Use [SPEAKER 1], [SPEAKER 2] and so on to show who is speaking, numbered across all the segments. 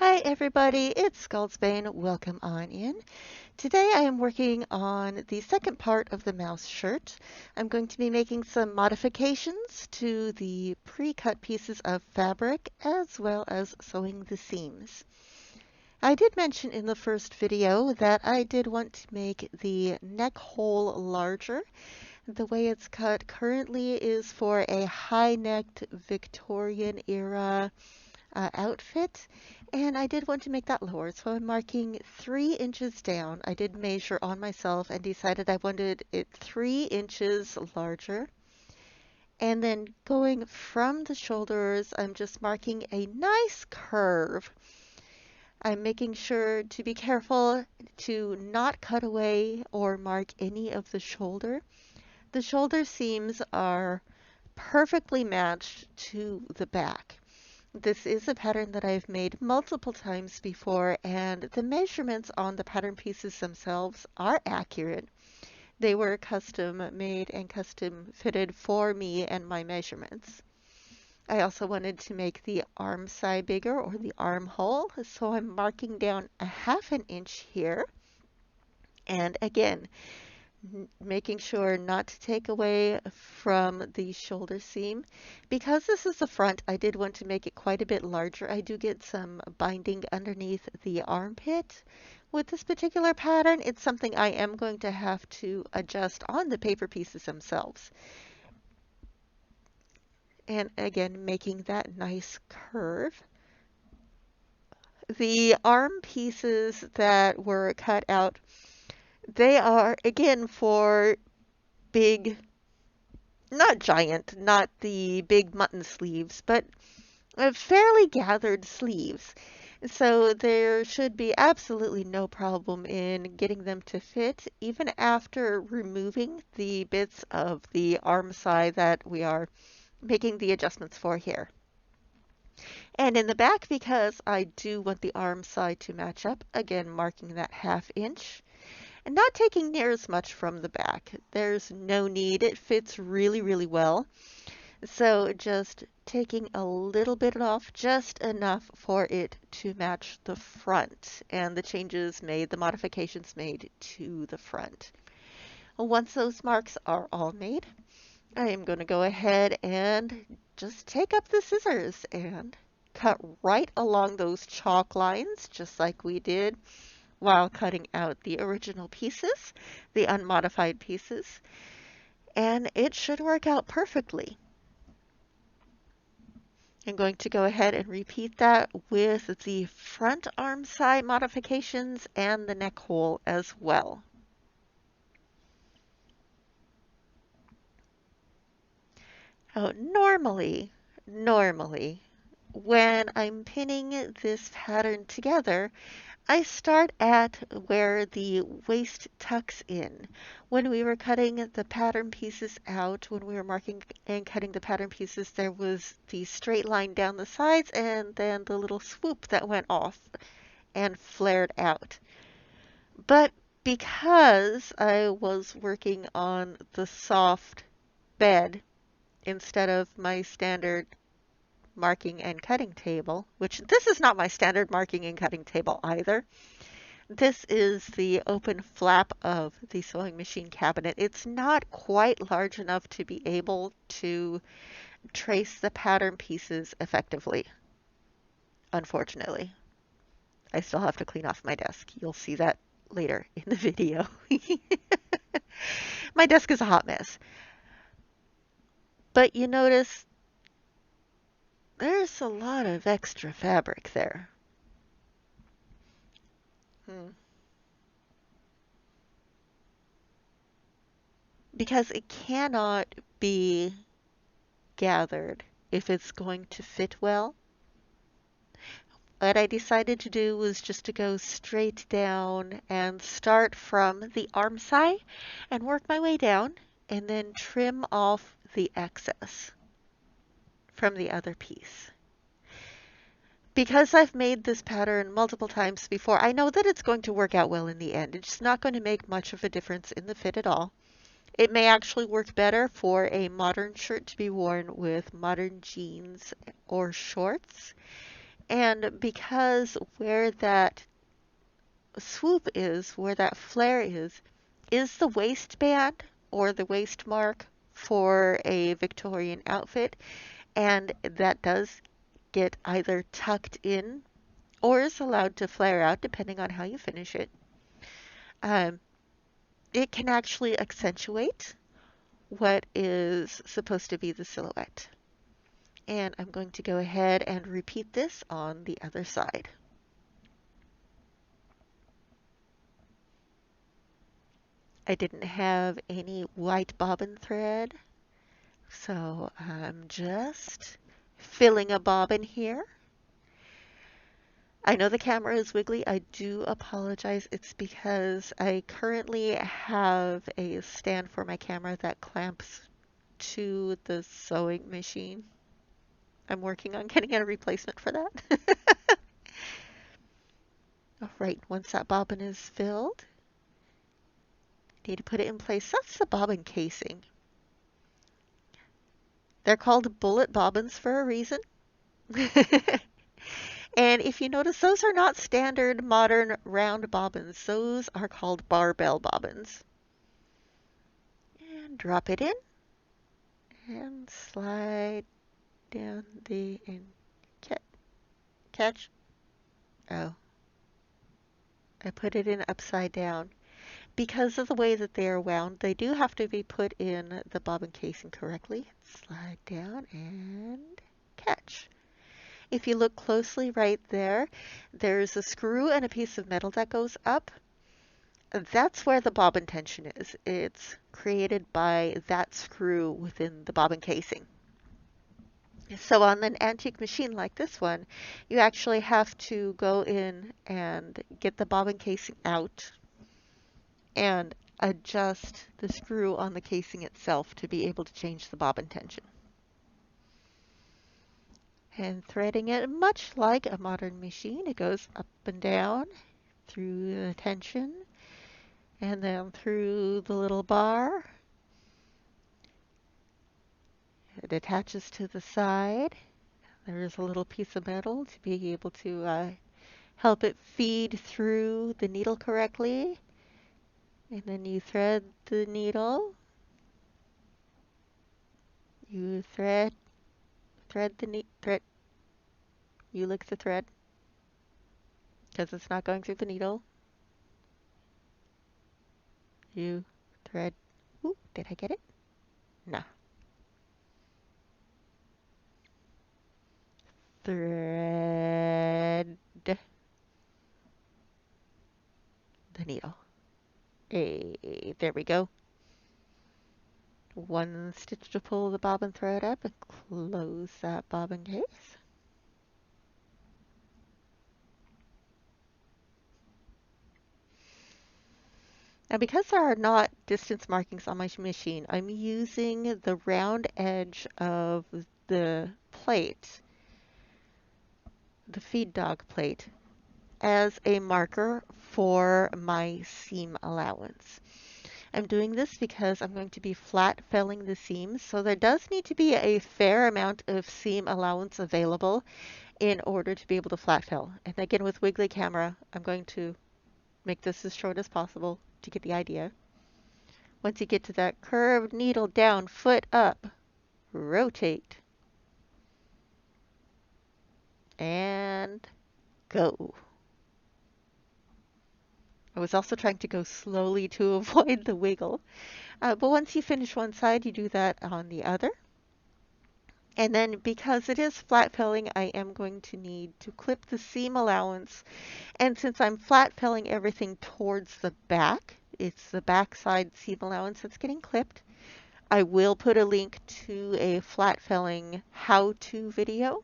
[SPEAKER 1] Hi everybody, it's Scaldsbane. Welcome on in. Today I am working on the second part of the mouse shirt. I'm going to be making some modifications to the pre-cut pieces of fabric as well as sewing the seams. I did mention in the first video that I did want to make the neck hole larger. The way it's cut currently is for a high-necked Victorian era outfit, and I did want to make that lower, so I'm marking 3 inches down. I did measure on myself and decided I wanted it 3 inches larger. And then going from the shoulders, I'm just marking a nice curve. I'm making sure to be careful to not cut away or mark any of the shoulder. The shoulder seams are perfectly matched to the back. This is a pattern that I've made multiple times before, and the measurements on the pattern pieces themselves are accurate. They were custom made and custom fitted for me and my measurements. I also wanted to make the armscye bigger, or the armhole, so I'm marking down a 1/2 inch here. And again, making sure not to take away from the shoulder seam. Because this is the front, I did want to make it quite a bit larger. I do get some binding underneath the armpit. With this particular pattern, it's something I am going to have to adjust on the paper pieces themselves. And again, making that nice curve. The arm pieces that were cut out, they are, again, for big, not giant, not the big mutton sleeves, but fairly gathered sleeves. So there should be absolutely no problem in getting them to fit, even after removing the bits of the armscye that we are making the adjustments for here. And in the back, because I do want the armscye to match up, again marking that 1/2 inch. And not taking near as much from the back. There's no need. It fits really, really well. So just taking a little bit off, just enough for it to match the front and the changes made, the modifications made to the front. Once those marks are all made, I am going to go ahead and just take up the scissors and cut right along those chalk lines, just like we did while cutting out the original pieces, the unmodified pieces, and it should work out perfectly. I'm going to go ahead and repeat that with the front armscye modifications and the neck hole as well. Normally, when I'm pinning this pattern together, I start at where the waist tucks in. When we were cutting the pattern pieces out, when we were marking and cutting the pattern pieces, there was the straight line down the sides and then the little swoop that went off and flared out. But because I was working on the soft bed instead of my standard marking and cutting table, which this is not my standard marking and cutting table either. This is the open flap of the sewing machine cabinet. It's not quite large enough to be able to trace the pattern pieces effectively, unfortunately. I still have to clean off my desk. You'll see that later in the video. My desk is a hot mess. But you notice there's a lot of extra fabric there. Because it cannot be gathered if it's going to fit well. What I decided to do was just to go straight down and start from the armscye and work my way down and then trim off the excess from the other piece. Because I've made this pattern multiple times before, I know that it's going to work out well in the end. It's not going to make much of a difference in the fit at all. It may actually work better for a modern shirt to be worn with modern jeans or shorts. And because where that swoop is, where that flare is the waistband or the waist mark for a Victorian outfit, and that does get either tucked in or is allowed to flare out depending on how you finish it. Um, it can actually accentuate what is supposed to be the silhouette. And I'm going to go ahead and repeat this on the other side. I didn't have any white bobbin thread, so I'm just filling a bobbin here. I know the camera is wiggly. I do apologize. It's because I currently have a stand for my camera that clamps to the sewing machine. I'm working on getting a replacement for that. All right, once that bobbin is filled, need to put it in place. That's the bobbin casing. They're called bullet bobbins for a reason. And if you notice, those are not standard modern round bobbins. Those are called barbell bobbins. And drop it in and slide down the and catch. Oh, I put it in upside down. Because of the way that they are wound, they do have to be put in the bobbin casing correctly. Slide down and catch. If you look closely right there, there's a screw and a piece of metal that goes up. That's where the bobbin tension is. It's created by that screw within the bobbin casing. So on an antique machine like this one, you actually have to go in and get the bobbin casing out and adjust the screw on the casing itself to be able to change the bobbin tension. And threading it much like a modern machine, it goes up and down through the tension and then through the little bar. It attaches to the side. There is a little piece of metal to be able to help it feed through the needle correctly. And then you thread the needle. You thread the thread. You lick the thread because it's not going through the needle. You thread. Ooh, did I get it? No. Thread the needle. Hey, there we go. One stitch to pull the bobbin thread up and close that bobbin case. Now because there are not distance markings on my machine, I'm using the round edge of the plate, the feed dog plate, as a marker for my seam allowance. I'm doing this because I'm going to be flat felling the seams, so there does need to be a fair amount of seam allowance available in order to be able to flat fell. And again, with wiggly camera, I'm going to make this as short as possible to get the idea. Once you get to that curved needle down, foot up, rotate, and go. I was also trying to go slowly to avoid the wiggle. But once you finish one side, you do that on the other. And then because it is flat felling, I am going to need to clip the seam allowance. And since I'm flat felling everything towards the back, it's the back side seam allowance that's getting clipped. I will put a link to a flat felling how-to video.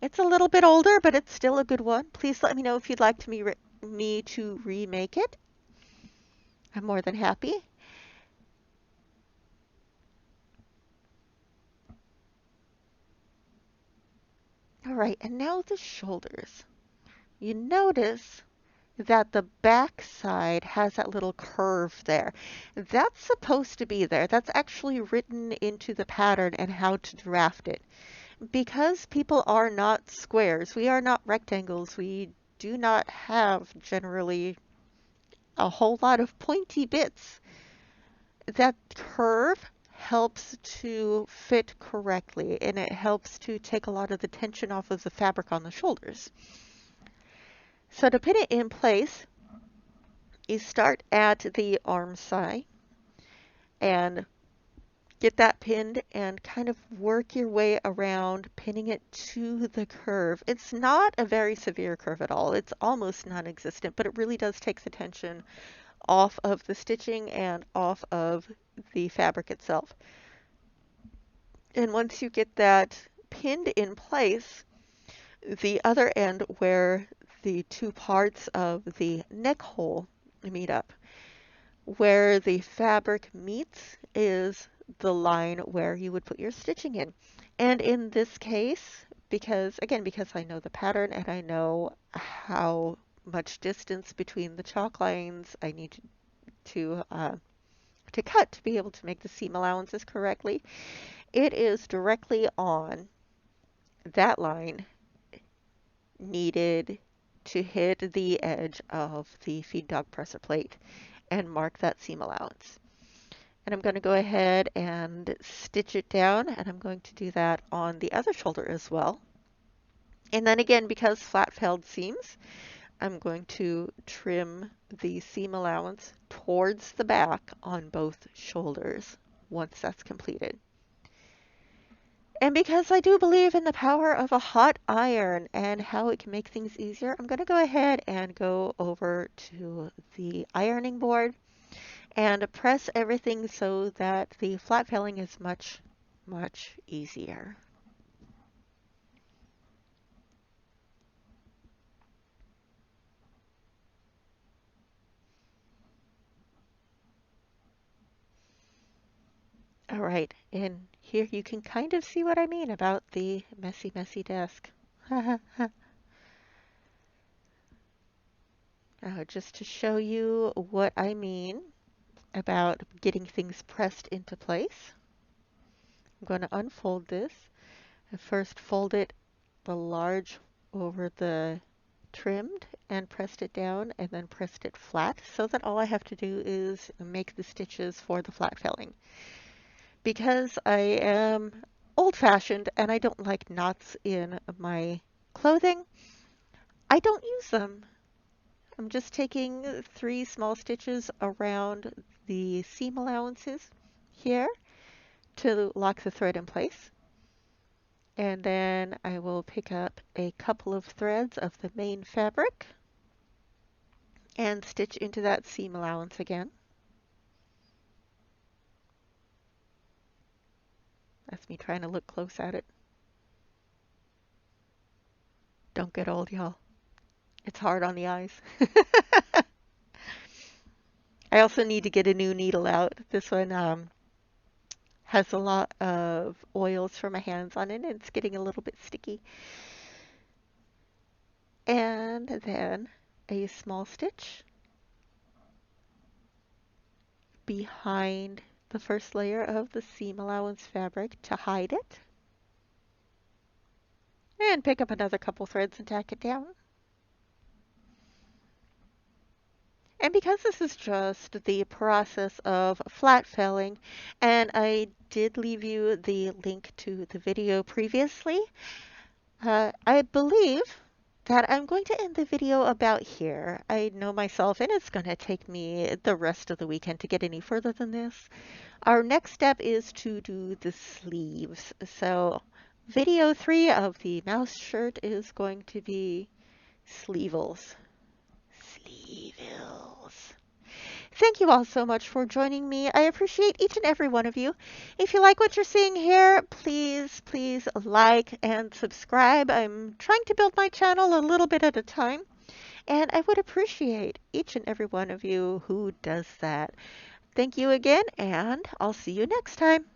[SPEAKER 1] It's a little bit older, but it's still a good one. Please let me know if you'd like me to remake it. I'm more than happy. All right, and now the shoulders. You notice that the back side has that little curve there. That's supposed to be there. That's actually written into the pattern and how to draft it. Because people are not squares, we are not rectangles, we do not have generally a whole lot of pointy bits. That curve helps to fit correctly, and it helps to take a lot of the tension off of the fabric on the shoulders. So to pin it in place, you start at the armscye and get that pinned and kind of work your way around pinning it to the curve. It's not a very severe curve at all. It's almost non-existent, but it really does take the tension off of the stitching and off of the fabric itself. And once you get that pinned in place, the other end where the two parts of the neck hole meet up, where the fabric meets is the line where you would put your stitching in. And in this case, because I know the pattern and I know how much distance between the chalk lines I need to cut to be able to make the seam allowances correctly, it is directly on that line needed to hit the edge of the feed dog presser plate and mark that seam allowance. And I'm going to go ahead and stitch it down, and I'm going to do that on the other shoulder as well. And then again, because flat felled seams, I'm going to trim the seam allowance towards the back on both shoulders once that's completed. And because I do believe in the power of a hot iron and how it can make things easier, I'm going to go ahead and go over to the ironing board and press everything so that the flat felling is much, much easier. All right, and here you can kind of see what I mean about the messy, messy desk. Just to show you what I mean about getting things pressed into place, I'm going to unfold this and first fold it the large over the trimmed and pressed it down and then pressed it flat so that all I have to do is make the stitches for the flat felling. Because I am old-fashioned and I don't like knots in my clothing, I don't use them. I'm just taking 3 small stitches around the seam allowances here to lock the thread in place. And then I will pick up a couple of threads of the main fabric and stitch into that seam allowance again. That's me trying to look close at it. Don't get old, y'all. It's hard on the eyes. I also need to get a new needle out. This one has a lot of oils for my hands on it, and it's getting a little bit sticky. And then a small stitch behind the first layer of the seam allowance fabric to hide it. And pick up another couple threads and tack it down. And because this is just the process of flat felling, and I did leave you the link to the video previously, I believe that I'm going to end the video about here. I know myself, and it's going to take me the rest of the weekend to get any further than this. Our next step is to do the sleeves. So video 3 of the mouse shirt is going to be sleevils. Sleevils. Thank you all so much for joining me. I appreciate each and every one of you. If you like what you're seeing here, please, please like and subscribe. I'm trying to build my channel a little bit at a time, and I would appreciate each and every one of you who does that. Thank you again, and I'll see you next time.